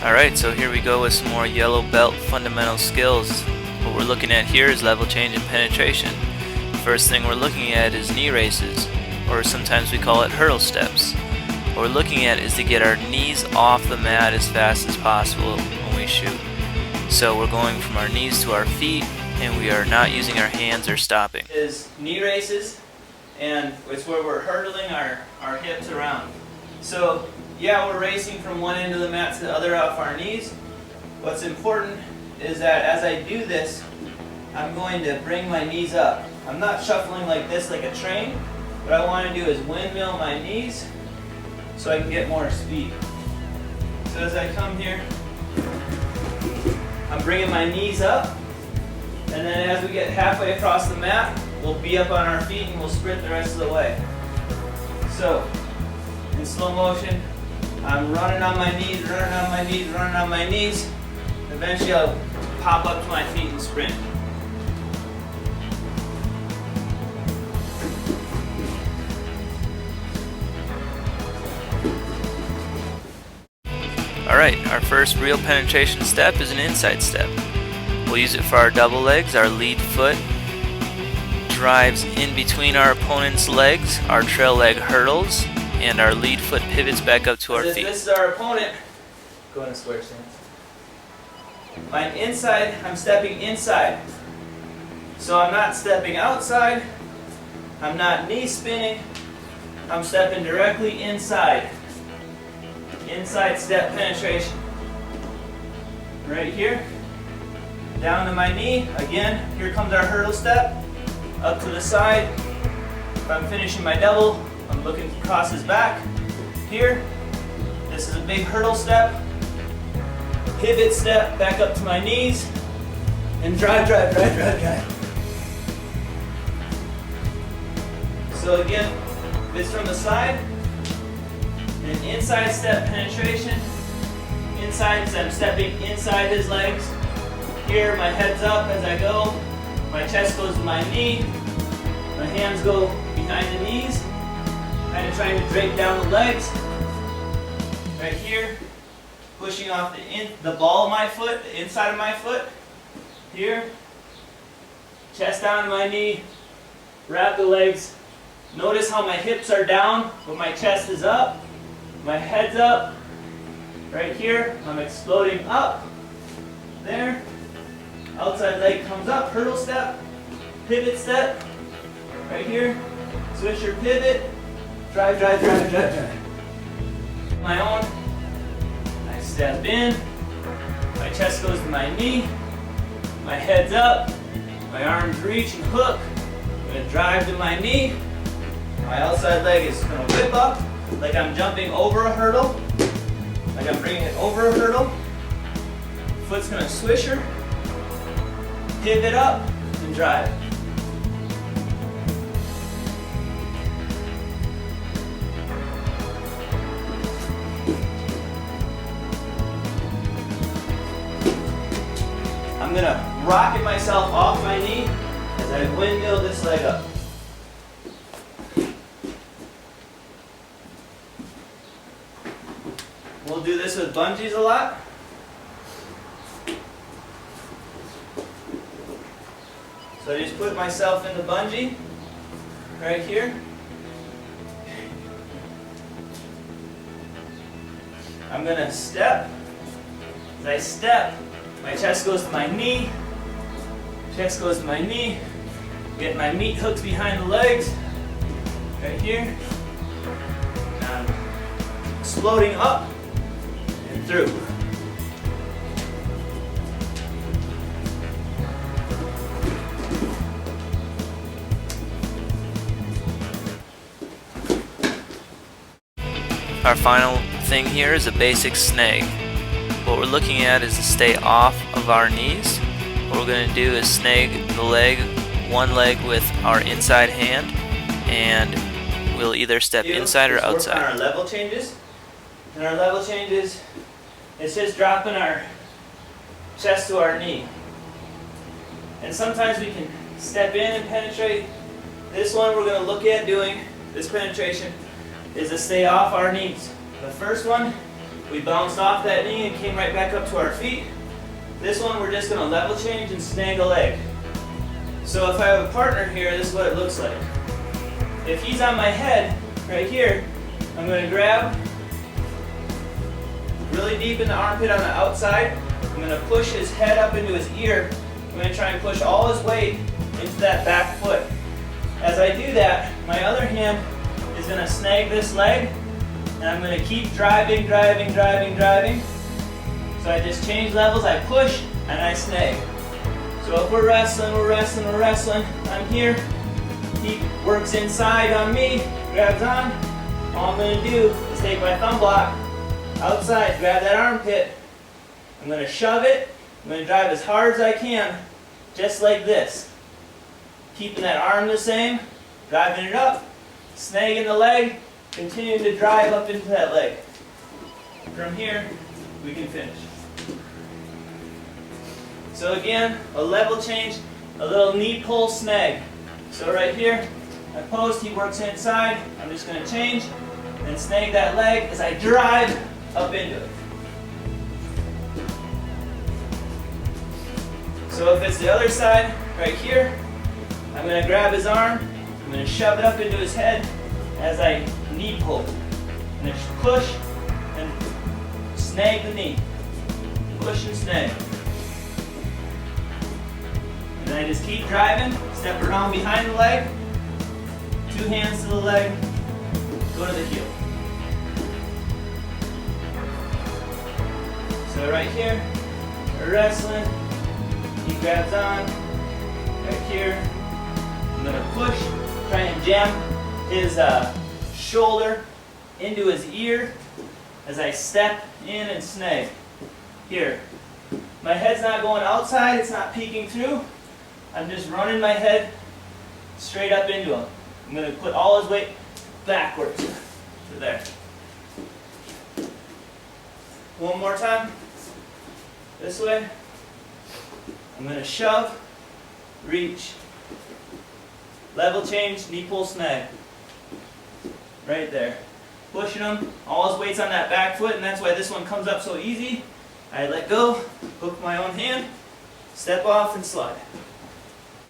Alright, so here we go with some more yellow belt fundamental skills. What we're looking at here is level change and penetration. The first thing we're looking at is knee raises, or sometimes we call it hurdle steps. What we're looking at is to get our knees off the mat as fast as possible when we shoot. So we're going from our knees to our feet, and we are not using our hands or stopping. Is knee raises, and it's where we're hurdling our hips around. So yeah, we're racing from one end of the mat to the other off our knees. What's important is that as I do this, I'm going to bring my knees up. I'm not shuffling like this like a train. What I want to do is windmill my knees so I can get more speed. So as I come here, I'm bringing my knees up, and then as we get halfway across the mat, we'll be up on our feet and we'll sprint the rest of the way. So, in slow motion, I'm running on my knees, running on my knees, running on my knees. Eventually I'll pop up to my feet and sprint. Alright, our first real penetration step is an inside step. We'll use it for our double legs. Our lead foot drives in between our opponent's legs, our trail leg hurdles, and our lead foot pivots back up to our feet. This is our opponent. Go in a square stance. My inside, I'm stepping inside. So I'm not stepping outside. I'm not knee spinning. I'm stepping directly inside. Inside step penetration. Right here. Down to my knee. Again, here comes our hurdle step. Up to the side. If I'm finishing my double, I'm looking across his back. Here, this is a big hurdle step. Pivot step, back up to my knees. And drive, drive, drive, drive, drive. So again, this from the side. An inside step penetration. Inside, so I'm stepping inside his legs. Here, my head's up as I go. My chest goes to my knee. My hands go behind the knees. Kind of trying to drape down the legs. Right here, pushing off the ball of my foot, the inside of my foot. Here, chest down to my knee. Wrap the legs. Notice how my hips are down, but my chest is up. My head's up. Right here, I'm exploding up. There. Outside leg comes up, hurdle step, pivot step. Right here, switch your pivot. Drive, drive, drive, drive, drive. My own. I step in. My chest goes to my knee. My head's up. My arms reach and hook. I'm going to drive to my knee. My outside leg is going to whip up like I'm jumping over a hurdle. Like I'm bringing it over a hurdle. Foot's going to swish her. Pivot up and drive. I'm going to rocket myself off my knee as I windmill this leg up. We'll do this with bungees a lot. So I just put myself in the bungee right here. I'm going to step. As I step, my chest goes to my knee. Chest goes to my knee. Get my meat hooks behind the legs. Right here. Now I'm exploding up and through. Our final thing here is a basic snag. What we're looking at is to stay off of our knees. What we're going to do is snag the leg, one leg with our inside hand, and we'll either step inside or outside. Work on our level changes. And our level changes, it's just dropping our chest to our knee. And sometimes we can step in and penetrate. This one we're going to look at doing, this penetration, is to stay off our knees. The first one, We bounced off that knee and came right back up to our feet. This one we're just going to level change and snag a leg. So if I have a partner here, this is what it looks like. If he's on my head, right here, I'm going to grab really deep in the armpit on the outside. I'm going to push his head up into his ear. I'm going to try and push all his weight into that back foot. As I do that, my other hand is going to snag this leg, and I'm going to keep driving. So I just change levels, I push, and I snag. So if we're wrestling, I'm here. He works inside on me, grabs on. All I'm going to do is take my thumb block outside, grab that armpit. I'm going to shove it. I'm going to drive as hard as I can, just like this. Keeping that arm the same, driving it up, snagging the leg, continuing to drive up into that leg. From here, we can finish. So again, a level change, a little knee pull snag. So right here, I post, he works inside. I'm just going to change and snag that leg as I drive up into it. So if it's the other side, right here, I'm going to grab his arm, I'm going to shove it up into his head as I knee pull. I'm going to push and snag the knee. Push and snag. And then I just keep driving, step around behind the leg, two hands to the leg, go to the heel. So right here, we're wrestling, he grabs on, right here, I'm going to push, try and jam his shoulder into his ear as I step in and snag. Here, my head's not going outside, it's not peeking through. I'm just running my head straight up into him. I'm going to put all his weight backwards to there. One more time. This way. I'm going to shove, reach, level change, knee pull, snag. Right there. Pushing him. All his weight's on that back foot, and that's why this one comes up so easy. I let go, hook my own hand, step off and slide.